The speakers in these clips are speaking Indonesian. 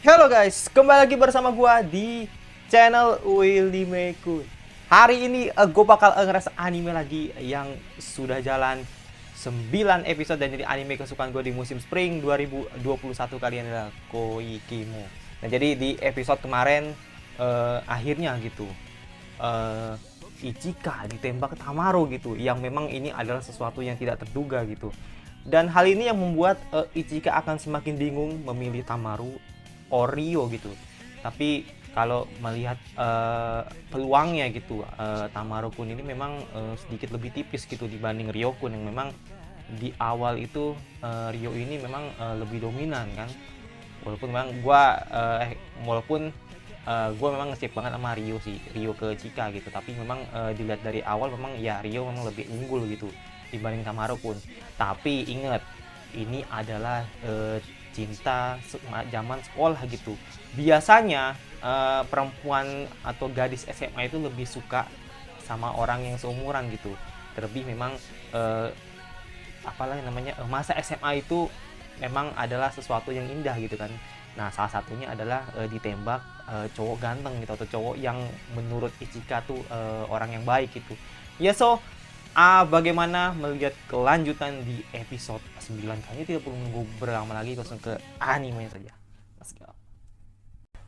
Halo guys, kembali lagi bersama gua di channel Willy Mekun. Hari ini gue bakal ngeres anime lagi yang sudah jalan 9 episode dan jadi anime kesukaan gue di musim spring 2021 kali ini adalah Koikimo. Nah, jadi di episode kemarin akhirnya gitu eh Ichika ditembak Tamaru gitu, yang memang ini adalah sesuatu yang tidak terduga gitu. Dan hal ini yang membuat Ichika akan semakin bingung memilih Tamaru Oreo gitu. Tapi kalau melihat peluangnya gitu, Tamaru Kun ini memang sedikit lebih tipis gitu dibanding Ryo Kun yang memang di awal itu Ryo ini memang lebih dominan kan. Walaupun memang walaupun gue memang nge banget sama Rio sih, Rio ke Chika gitu, tapi memang dilihat dari awal memang ya Rio memang lebih unggul gitu dibanding Tamaru Kun. Tapi ingat, ini adalah cinta zaman sekolah gitu. Biasanya perempuan atau gadis SMA itu lebih suka sama orang yang seumuran gitu. Terlebih memang eh, apalah namanya, masa SMA itu memang adalah sesuatu yang indah gitu kan. Nah, salah satunya adalah ditembak cowok ganteng gitu, atau cowok yang menurut Ichika tuh orang yang baik gitu. Ya, so bagaimana melihat kelanjutan di episode 9 kali, tidak perlu menunggu berlama lagi, langsung ke anime saja. Let's go.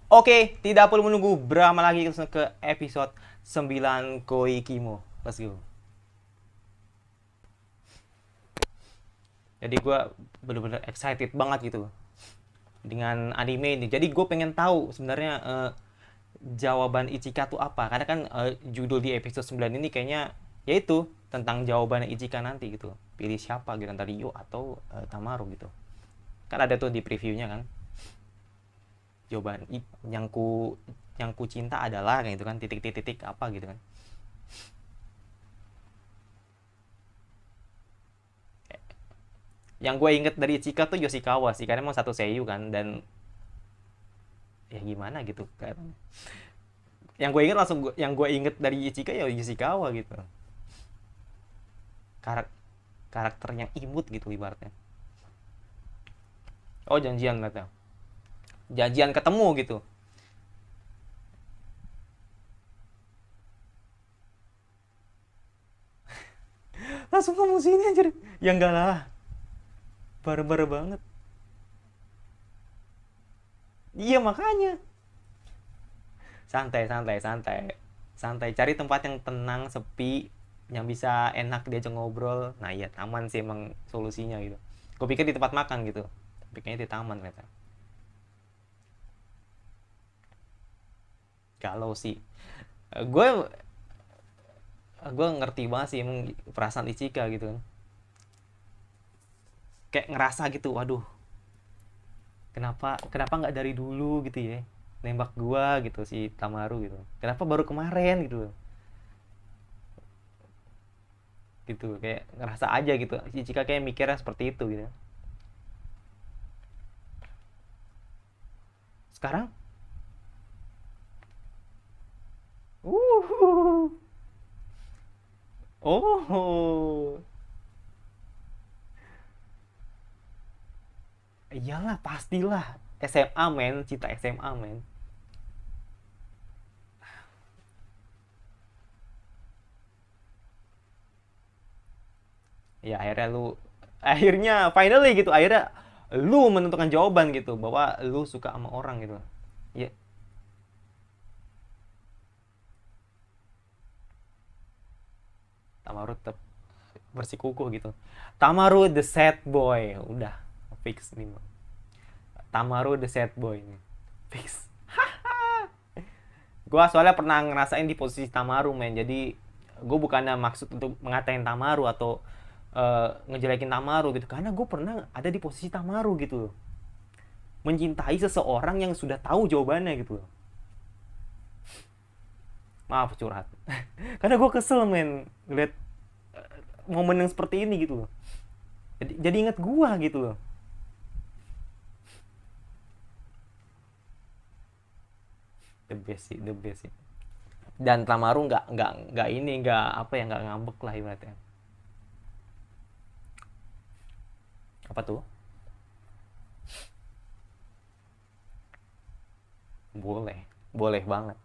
Oke, tidak perlu menunggu berlama lagi, langsung ke episode 9 Koikimo. Let's go. Jadi gue bener-bener excited banget gitu dengan anime ini. Jadi gue pengen tahu sebenarnya jawaban Ichika tuh apa. Karena kan judul di episode 9 ini kayaknya yaitu tentang jawaban Ichika nanti gitu. Pilih siapa gitu, antara Ryo atau Tamaru gitu. Kan ada tuh di previewnya kan. Jawaban yang ku cinta adalah kayak gitu kan, titik-titik apa gitu kan. Yang gue inget dari Ichika tuh Yoshikawa sih, karena emang satu seiyu kan, dan ya gimana gitu kan. Yang gue inget dari Ichika ya Yoshikawa gitu. Karak karakter yang imut gitu ibaratnya. Oh, janjian katanya. Janjian ketemu gitu. Langsung kamu sini aja. Ya enggak lah. Barbar banget. Iya, makanya. Santai, santai, santai. Santai. Cari tempat yang tenang, sepi, yang bisa enak diajak ngobrol. Nah, iya, taman sih emang solusinya gitu. Gue pikir di tempat makan gitu. Tapi kayaknya di taman ternyata. Kalau sih. Gue gue ngerti banget sih emang perasaan Ichika gitu kan. Kayak ngerasa gitu, waduh, kenapa kenapa nggak dari dulu gitu ya, nembak gua gitu si Tamaru gitu, kenapa baru kemarin gitu. Gitu kayak ngerasa aja gitu si Chika kayak mikirnya seperti itu gitu. Sekarang uh oh, iyalah pastilah, SMA men, cinta SMA men. Ya akhirnya finally gitu, akhirnya lu menentukan jawaban gitu bahwa lu suka sama orang gitu. Ya, Tamaru tetap bersikukuh gitu. Tamaru the sad boy, udah fix nih. Tamaru the sad boy nih, fix. Gue soalnya pernah ngerasain di posisi Tamaru men, jadi gue bukannya maksud untuk mengatain Tamaru atau ngejelekin Tamaru gitu, karena gue pernah ada di posisi Tamaru gitu loh, mencintai seseorang yang sudah tahu jawabannya gitu loh. Maaf curhat. Karena gue kesel men ngeliat momen yang seperti ini gitu loh. Jadi inget gue gitu loh. The best sih, the best sih. Dan Tamaru nggak ini, nggak apa ya, nggak ngambek lah ibaratnya. Apa tuh? boleh banget,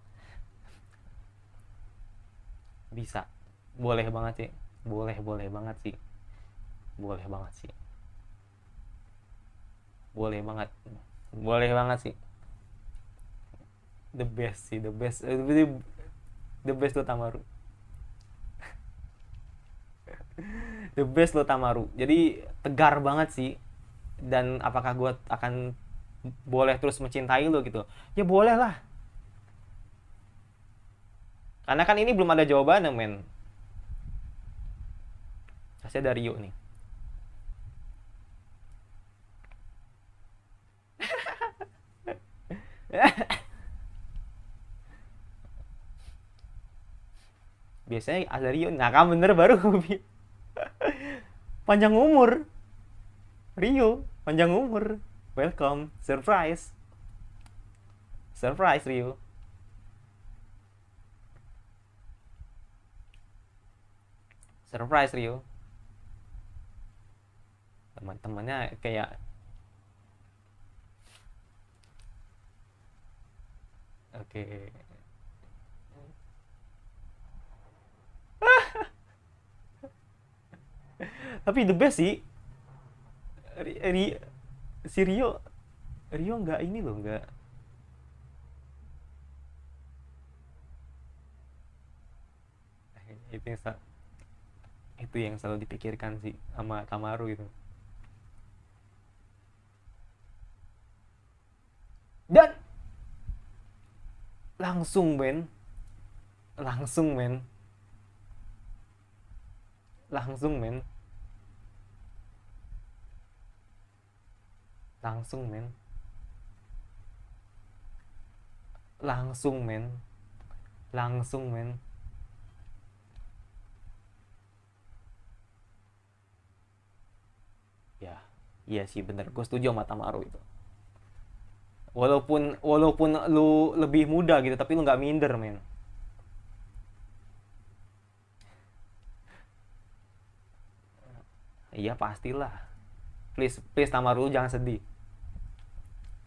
bisa, boleh banget sih, boleh banget sih, boleh banget sih, boleh banget, boleh banget sih. The best sih, the best, the best lo Tamaru, the best lo Tamaru. Jadi tegar banget sih. Dan apakah gue akan boleh terus mencintai lo gitu? Ya boleh lah. Karena kan ini belum ada jawabannya, men. Kasih dari Rio nih. Biasanya Azario, nah kan bener baru. Panjang umur. Rio, panjang umur. Welcome, surprise. Surprise Rio. Surprise Rio. Teman-temannya kayak oke. Tapi the best sih. Si Rio nggak ini loh, nggak. itu yang itu yang selalu dipikirkan sih sama Tamaru gitu. Dan langsung men, langsung men, langsung men, langsung men, langsung men, langsung men. Ya, iya sih bener, gue setuju sama Tamaru itu. Walaupun lu lebih muda gitu, tapi lu nggak minder men. Iya pastilah. Please please Tamaru, lu jangan sedih.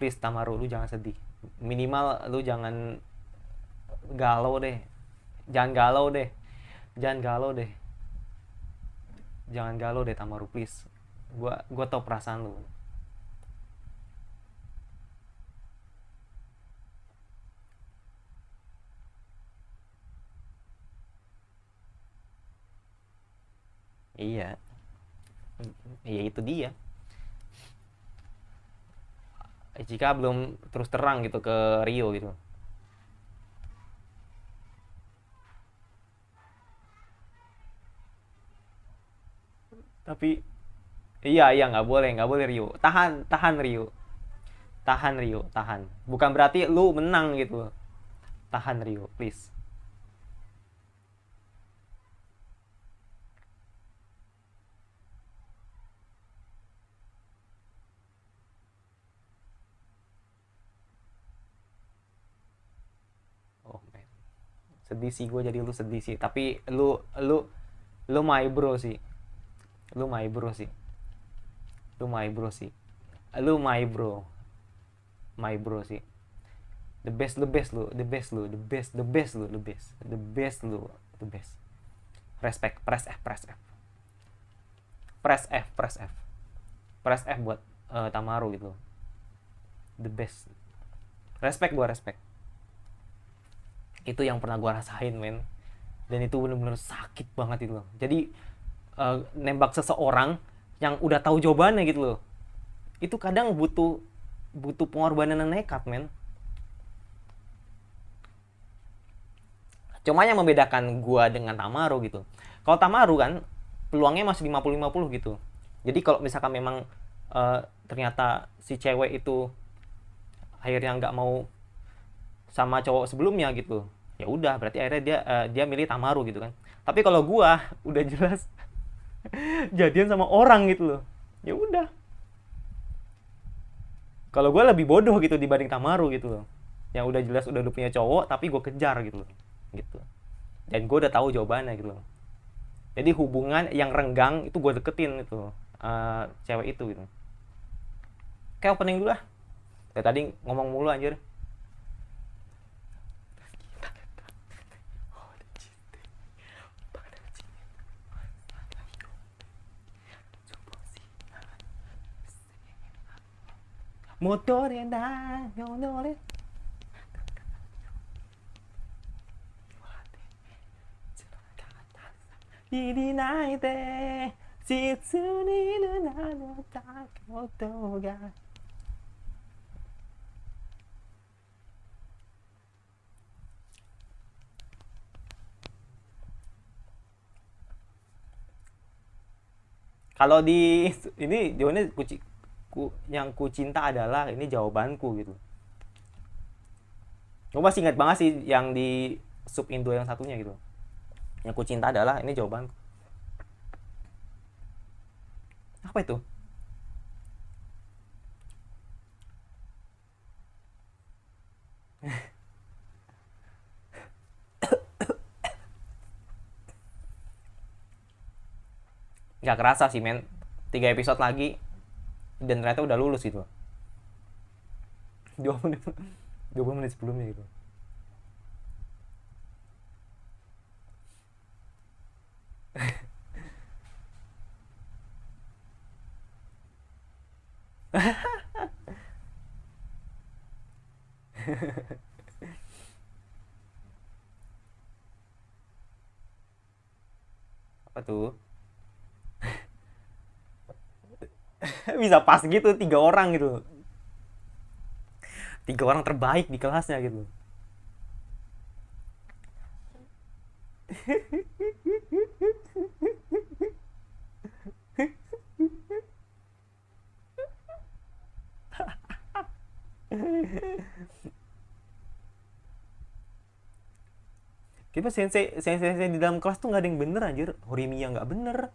Please Tamaru, lu jangan sedih. Minimal lu jangan galau deh. Jangan galau deh. Jangan galau deh. Jangan galau deh Tamaru, please. Gua tau perasaan lu. Iya. Iya itu dia. Jika belum terus terang gitu ke Rio gitu. Tapi iya nggak boleh Rio. Tahan Rio. Tahan Rio, tahan. Bukan berarti lu menang gitu. Tahan Rio, please. Oh man, sedih sih gue jadi lu sedih sih. Tapi lu my bro sih. Lu my bro sih. Lu my bro sih. Lu my bro. My bro sih. The best lu, the best lu, the best, the best lu, the best, the best lu, the best. Respect, press F, press F. Press F, press F. Press F buat Tamaru gitu. The best. Respect gua, respect. Itu yang pernah gua rasain, men. Dan itu bener-bener sakit banget itu loh. Jadi nembak seseorang yang udah tahu jawabannya gitu loh. Itu kadang butuh pengorbanan yang nekat, men. Cuma yang membedakan gua dengan Tamaru gitu. Kalau Tamaru kan peluangnya masih 50-50 gitu. Jadi kalau misalkan memang ternyata si cewek itu akhirnya nggak mau sama cowok sebelumnya gitu, ya udah berarti akhirnya dia milih Tamaru gitu kan. Tapi kalau gua udah jelas jadian sama orang gitu loh, ya udah. Kalau gua lebih bodoh gitu dibanding Tamaru gitu loh, yang udah jelas udah punya cowok tapi gua kejar gitu loh, gitu. Dan gua udah tahu jawabannya gitu loh. Jadi hubungan yang renggang itu gua deketin itu cewek itu gitu. Kayak opening dulu lah. Kayak tadi ngomong mulu anjir. motore da yonore Iri naite shitsuni no takoto ga Kalau di ini jawabannya yang ku cinta adalah ini jawabanku gitu. Gue masih ingat banget sih yang di sub Indo yang satunya gitu. Yang ku cinta adalah ini jawabanku. Apa itu? Gak kerasa sih men, 3 episode lagi dan ternyata udah lulus gitu. 20 menit sebelumnya gitu. Apa tuh? Bisa pas gitu 3 orang gitu. 3 orang terbaik di kelasnya gitu. Kita sensei di dalam kelas tuh nggak ada yang bener anjir. Horimiya nggak bener,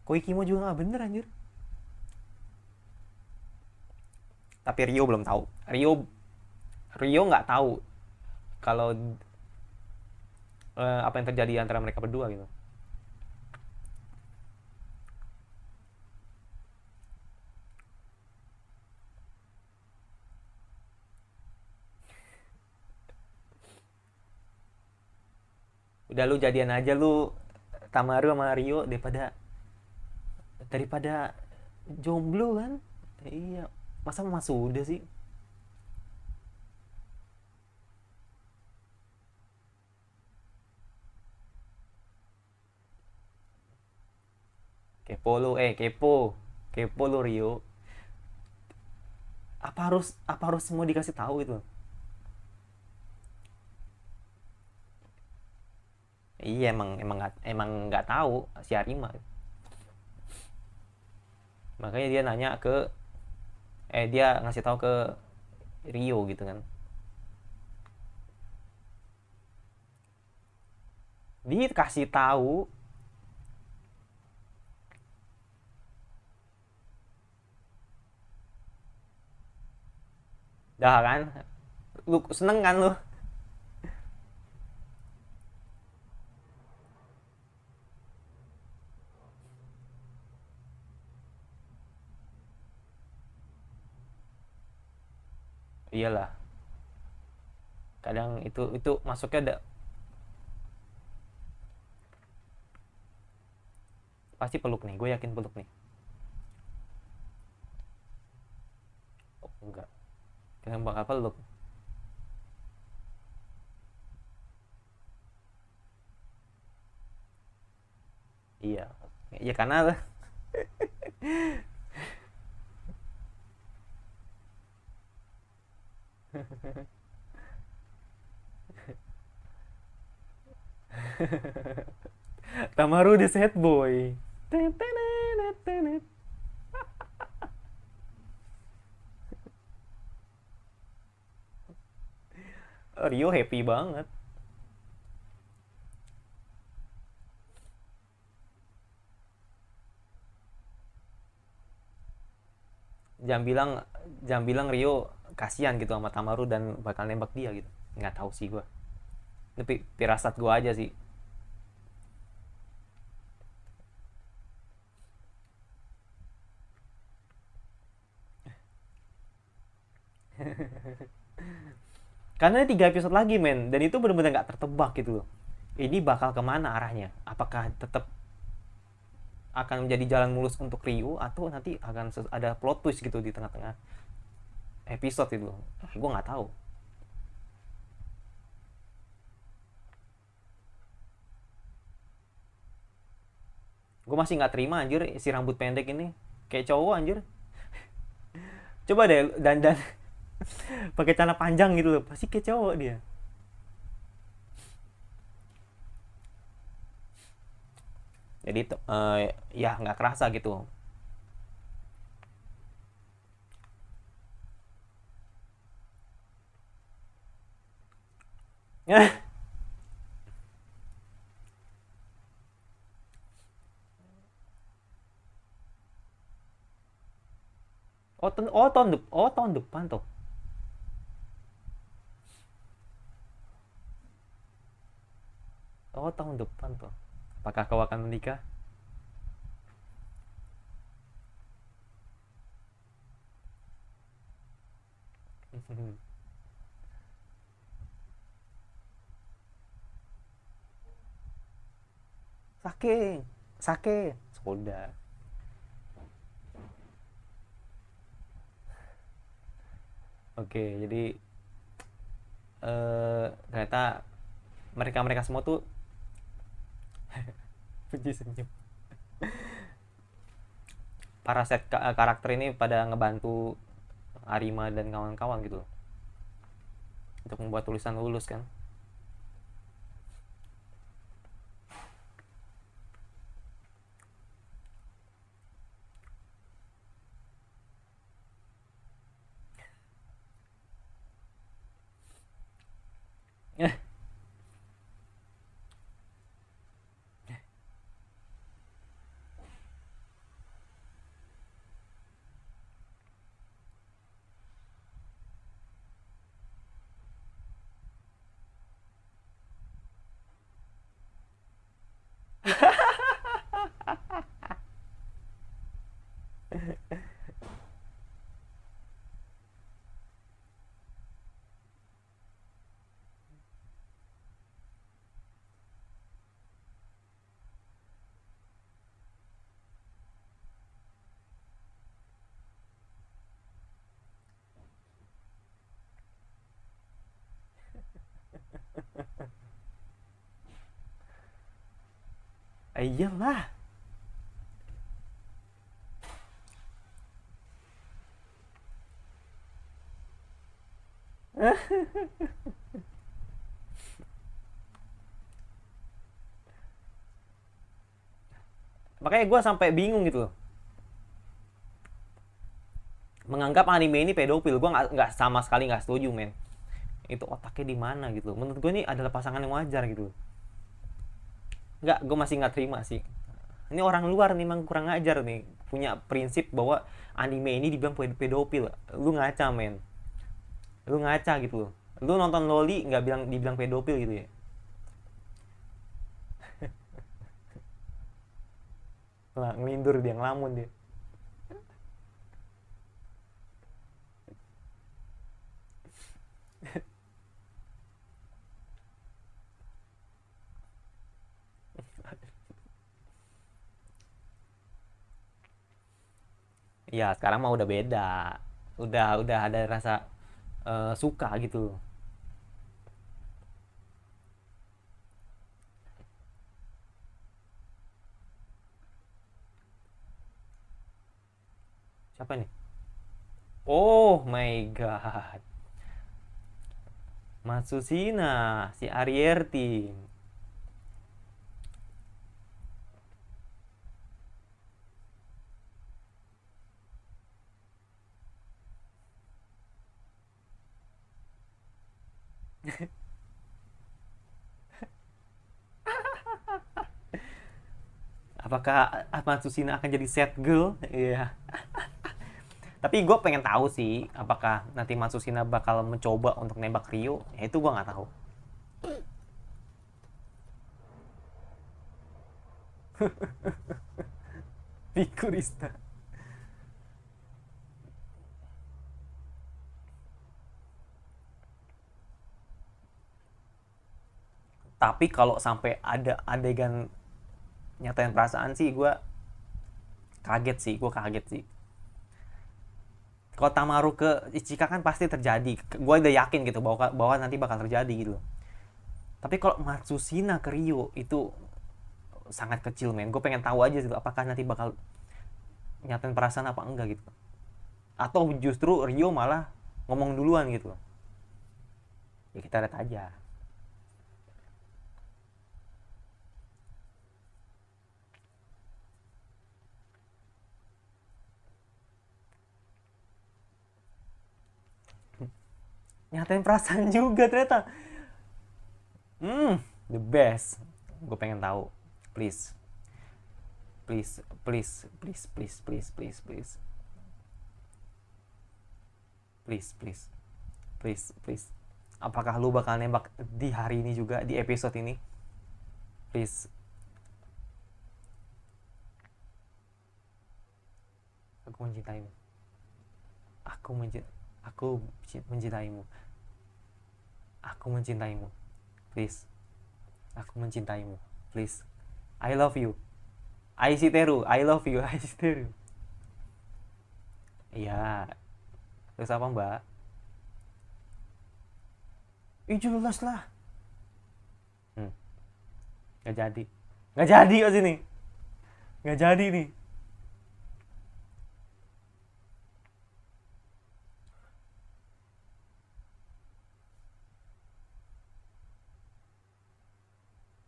Koikimo juga nggak bener anjir. Tapi Rio belum tahu. Rio nggak tahu kalau apa yang terjadi antara mereka berdua gitu. Udah lu jadian aja lu Tamaru sama Rio daripada jomblo kan. Iya, masa Mas udah sih. Kepo lu Rio. Apa harus semua dikasih tahu itu? Iya emang nggak tahu si Arima. Makanya dia nanya dia ngasih tahu ke Rio gitu kan. Dikasih tahu. Dah kan? Lu seneng kan lu? Iyalah. Kadang itu masuknya ada pasti peluk nih, gue yakin peluk nih. Oh, enggak. Kalian bakal peluk. Iya. Ya karena Tamaru the sad boy. Rio happy banget. Jangan bilang Rio kasihan gitu sama Tamaru dan bakal nembak dia gitu. Nggak tahu sih gue. Tapi firasat gue aja sih. Karena 3 episode lagi men, dan itu benar-benar nggak tertebak gitu loh. Ini bakal kemana arahnya? Apakah tetap akan menjadi jalan mulus untuk Ryu atau nanti akan ada plot twist gitu di tengah-tengah episode itu. Gue nggak tahu. Gue masih nggak terima anjir si rambut pendek ini kayak cowok anjir. Coba deh dandan pakai celana panjang gitu loh, pasti kayak cowok dia. Jadi ya nggak kerasa gitu. Tahun depan tuh. Oh, tahun depan tuh. Apakah kau akan menikah? Sake, sake, soda. Oke, jadi ternyata mereka semua tuh puji senyum. Para set karakter ini pada ngebantu Arima dan kawan-kawan gitu untuk membuat tulisan lulus kan. Iyalah. Makanya gue sampai bingung gitu loh. Menganggap anime ini pedofil, gue nggak sama sekali nggak setuju men. Itu otaknya di mana gitu. Menurut gue ini adalah pasangan yang wajar gitu. Nggak, gue masih nggak terima sih. Ini orang luar nih memang kurang ajar nih, punya prinsip bahwa anime ini dibilang pedofil. Lu ngaca men, lu ngaca gitu loh. Lu nonton Loli nggak dibilang pedofil gitu ya. Lah ngelindur dia, ngelamun dia. Ya sekarang mah udah beda, udah ada rasa suka gitu. Siapa nih? Oh my god, Matsushina, si Arierti. Apakah Matsushina akan jadi sad girl? Iya. Tapi gue pengen tahu sih, apakah nanti Matsushina bakal mencoba untuk nembak Ryo? Ya itu gue nggak tahu. Fikurista. Tapi kalau sampai ada adegan nyatain perasaan sih, gue Kaget sih, gue kaget sih. Kalau Tamaru ke Ichika kan pasti terjadi. Gue udah yakin gitu bahwa nanti bakal terjadi gitu. Tapi kalau Matsushina ke Rio itu sangat kecil, men. Gue pengen tahu aja gitu, apakah nanti bakal nyatain perasaan apa enggak gitu. Atau justru Rio malah ngomong duluan gitu. Ya kita lihat aja. Nyatain perasaan juga ternyata. The best. Gue pengen tahu. Please. Please, please, please, please, please, please, please. Please, please. Please, please. Apakah lu bakal nembak di hari ini juga, di episode ini? Please. Aku mencintaimu. Aku mencintaimu. Aku mencintaimu. Please. Aku mencintaimu. Please. I love you. Aishiteru. I love you. Aishiteru. Iya. Terus apa, Mbak? Jelas lah. Gak jadi. Gak jadi kok sini. Gak jadi nih.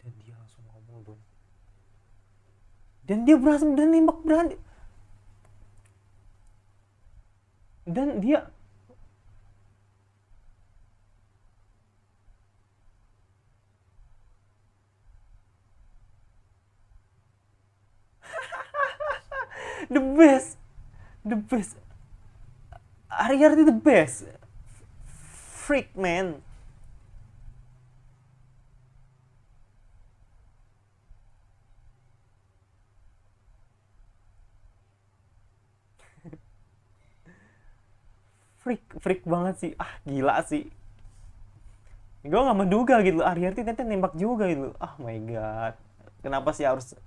Dan dia langsung ngomong dong. Dan dia berhasil dan nembak berani. Dan dia the best. The best. Ariarti the best. Freak, man. Freak banget sih. Gila sih. Gue gak menduga gitu. Ariarti ternyata nembak juga gitu. My god. Kenapa sih harus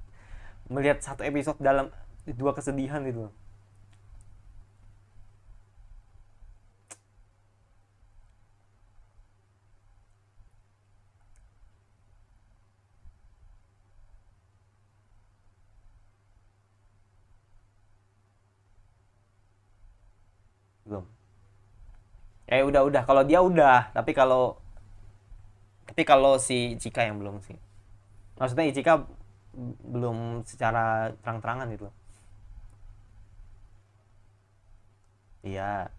melihat satu episode dalam dua kesedihan gitu. Belum. Udah. Kalau dia udah. Tapi kalau si Ichika yang belum sih. Maksudnya Ichika belum secara terang-terangan gitu. Iya.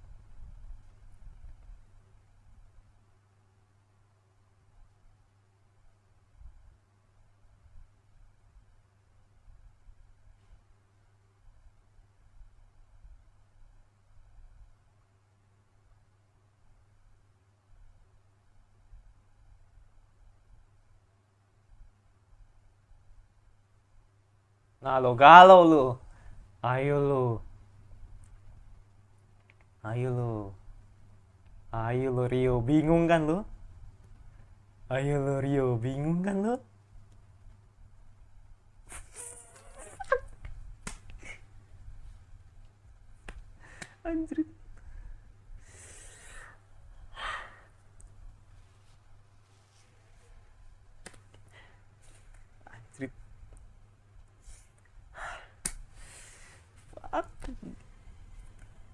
Galau lu. Ayo lu. Ayo lu Rio, bingung kan lu? Ayo lu Rio, bingung kan lu? Anjir. Anjir.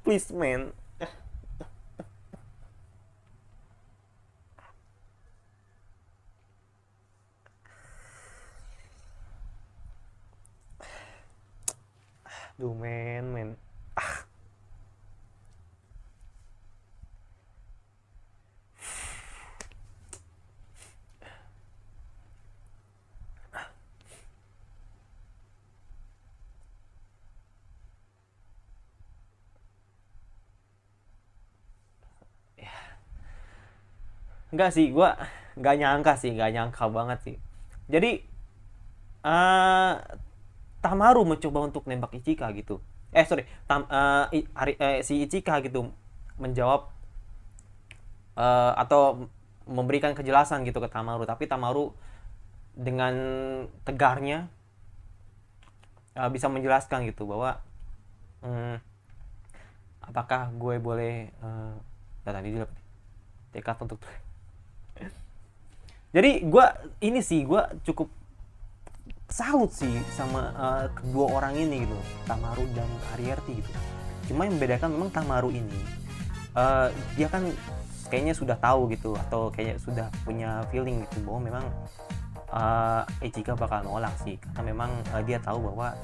Please, man. Duh, men. Enggak sih, gue nggak nyangka banget sih. Jadi Tamaru mencoba untuk nembak Ichika gitu. Si Ichika gitu menjawab atau memberikan kejelasan gitu ke Tamaru, tapi Tamaru dengan tegarnya bisa menjelaskan gitu bahwa apakah gue boleh tadi dulu tekad untuk jadi gue cukup salut sih sama kedua orang ini gitu, Tamaru dan Ariarti gitu. Cuma yang membedakan memang Tamaru ini dia kan kayaknya sudah tahu gitu, atau kayaknya sudah punya feeling gitu bahwa memang Ichika bakal nolak sih, karena memang dia tahu bahwa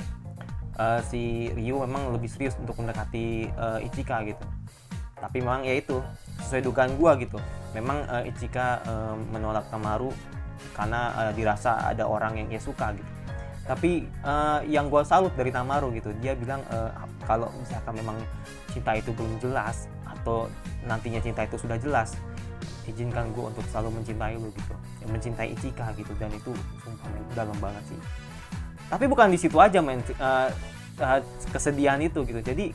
si Ryu memang lebih serius untuk mendekati Ichika gitu. Tapi memang ya itu sesuai dugaan gua gitu, memang Ichika menolak Tamaru karena dirasa ada orang yang dia suka gitu. Tapi yang gue salut dari Tamaru gitu, dia bilang kalau misalkan memang cinta itu belum jelas atau nantinya cinta itu sudah jelas, izinkan gue untuk selalu mencintai lu gitu, mencintai Ichika gitu. Dan itu sumpah dalam banget sih. Tapi bukan di situ aja kesedihan itu gitu. Jadi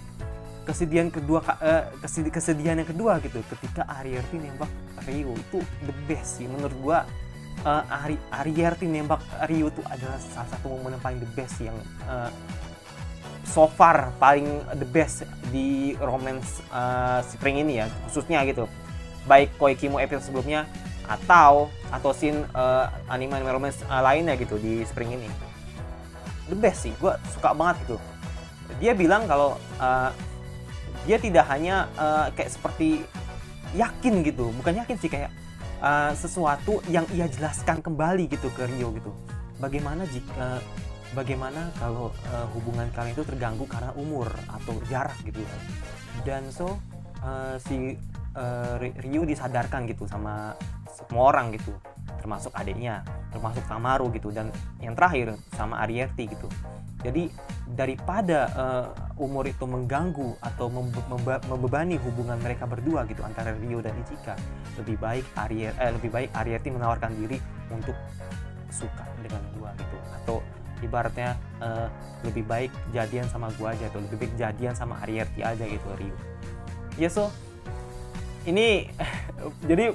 kesedihan yang kedua gitu, ketika Ariarti nembak Ryu, itu the best sih menurut gue. Ariarti nembak Ryu itu adalah salah satu momen yang paling the best, yang so far paling the best di romance spring ini ya, khususnya gitu, baik Koikimo episode sebelumnya atau scene anime romance lainnya gitu di spring ini. The best sih, gue suka banget gitu. Dia bilang kalau dia tidak hanya kayak seperti yakin gitu, bukan yakin sih, kayak sesuatu yang ia jelaskan kembali gitu ke Ryo gitu. Bagaimana kalau hubungan kalian itu terganggu karena umur atau jarak gitu. Dan si Ryo disadarkan gitu sama semua orang gitu, termasuk adiknya, termasuk Tamaru gitu, dan yang terakhir sama Ariarti gitu. Jadi daripada umur itu mengganggu atau membebani hubungan mereka berdua gitu antara Ryo dan Ichika, lebih baik Ariarti menawarkan diri untuk suka dengan gua gitu, atau ibaratnya lebih baik jadian sama gua aja, atau lebih baik jadian sama Ariarti aja gitu Ryo. Ya ini jadi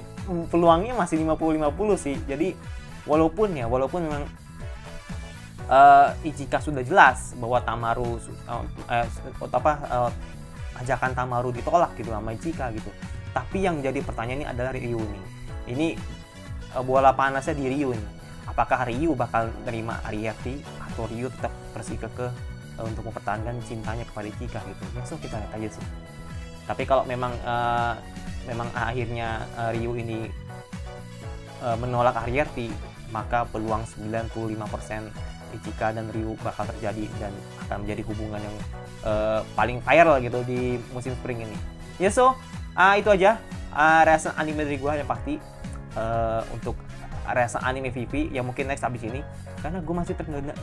peluangnya masih 50-50 sih. Jadi walaupun memang Ichika sudah jelas bahwa Tamaru ajakan Tamaru ditolak gitu sama Ichika gitu. Tapi yang jadi pertanyaan ini adalah Ryu nih. Ini bola panasnya di Ryu nih. Apakah Ryu bakal nerima Ariarti atau Ryu tetap bersikukuh untuk mempertahankan cintanya kepada Ichika gitu. Kita lihat aja sih. Tapi kalau memang akhirnya Ryu ini menolak Ariarti, maka peluang 95% Ichika dan Ryu bakal terjadi dan akan menjadi hubungan yang paling viral gitu di musim spring ini. Ya itu aja reaction anime dari gue yang pasti untuk reaction anime VV yang mungkin next abis ini, karena gue masih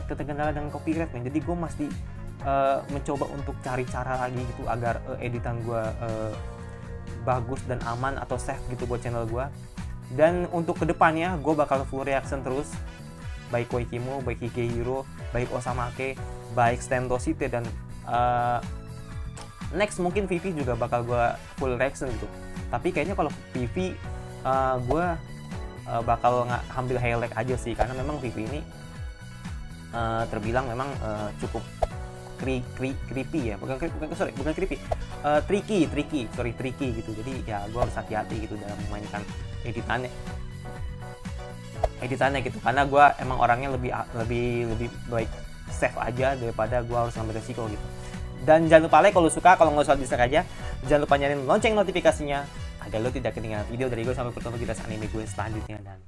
terkendala dengan copyright nih. Jadi gue masih mencoba untuk cari cara lagi gitu agar editan gue bagus dan aman atau safe gitu buat channel gue. Dan untuk kedepannya gue bakal full reaction terus, baik Koikimo, baik Higehiro, baik Osamake, baik Stentosite, dan next mungkin Vivi juga bakal gue full reaction gitu. Tapi kayaknya kalau Vivi gue bakal ambil highlight aja sih, karena memang Vivi ini terbilang memang cukup creepy ya, bukan creepy, tricky gitu. Jadi ya gue harus hati-hati gitu dalam memainkan editannya gitu, karena gue emang orangnya lebih baik safe aja daripada gue harus ngambil resiko gitu. Dan jangan lupa like kalau suka, kalau nggak suka dislike aja. Jangan lupa nyalain lonceng notifikasinya agar lo tidak ketinggalan video dari gue. Sampai bertemu di anime gue selanjutnya, dan